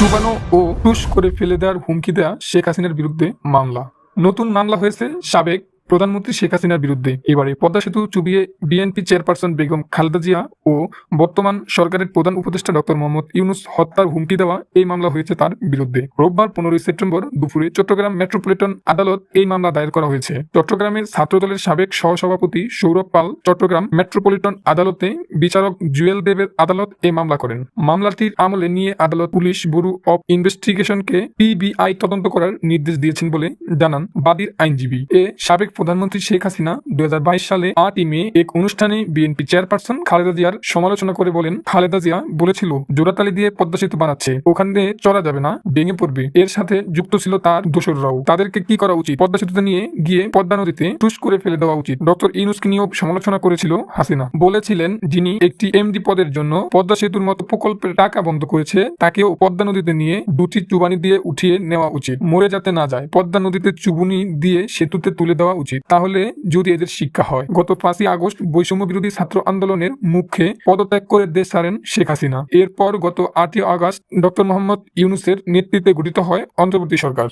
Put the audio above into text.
চুবানো ও টুস করে ফেলে দেওয়ার হুমকি দেয়া শেখ হাসিনার বিরুদ্ধে মামলা। নতুন মামলা হয়েছে সাবেক প্রধানমন্ত্রী শেখ হাসিনার বিরুদ্ধে। এবারে পদ্মা সেতু চুবিয়ে বিএনপি চেয়ারপারসন বেগম খালেদা জিয়া ও বর্তমান সরকারের প্রধান উপদেষ্টা ডক্টর মোহাম্মদ ইউনূস হত্যার হুমকি দেওয়া এই মামলা হয়েছে তার বিরুদ্ধে। রোববার 15 সেপ্টেম্বর দুপুরে চট্টগ্রাম মেট্রোপলিটন আদালত এই মামলা দায়ের করা হয়েছে। চট্টগ্রামের ছাত্রদলের সাবেক সহসভাপতি সৌরভ পাল চট্টগ্রাম মেট্রোপলিটন আদালতে বিচারক জুয়েল দেবের আদালত এই মামলা করেন। মামলাটির আমলে নিয়ে আদালত পুলিশ ব্যুরো অব ইনভেস্টিগেশনকে পিবিআই তদন্ত করার নির্দেশ দিয়েছেন বলে জানান বাদীর আইনজীবী। সাবেক প্রধানমন্ত্রী শেখ হাসিনা 2022 সালে 8 মে এক অনুষ্ঠানে বিএনপি চেয়ারপারসন খালেদা জিয়ার সমালোচনা করে বলেন, খালেদা জিয়া বলেছিল জোড়াতালি দিয়ে পদ্মা সেতু বানাচ্ছে, ওখানে চড়া যাবে না, ভেঙে পড়বে। এর সাথে যুক্ত ছিল তার দোসররাও। তাদেরকে কি করা উচিত? পদ্মা সেতুতে নিয়ে গিয়ে পদ্মা নদীতে টুস করে ফেলে দেওয়া উচিত। ডক্টর ইউনূসকে নিয়েও সমালোচনা করেছিল হাসিনা। বলেছিলেন, যিনি একটি এমডি পদের জন্য পদ্মা সেতুর মতো প্রকল্পের টাকা বন্ধ করেছে, তাকেও পদ্মা নদীতে নিয়ে দুটি চুবানি দিয়ে উঠিয়ে নেওয়া উচিত, মরে যাতে না যায়। পদ্মা নদীতে চুবুনি দিয়ে সেতুতে তুলে দেওয়া উচিত, তাহলে যদি এদের শিক্ষা হয়। গত 5 আগস্ট বৈষম্য বিরোধী ছাত্র আন্দোলনের মুখে পদত্যাগ করে দেশ ছাড়েন শেখ হাসিনা। এরপর গত 8 আগস্ট ডক্টর মোহাম্মদ ইউনূসের নেতৃত্বে গঠিত হয় অন্তর্বর্তী সরকার।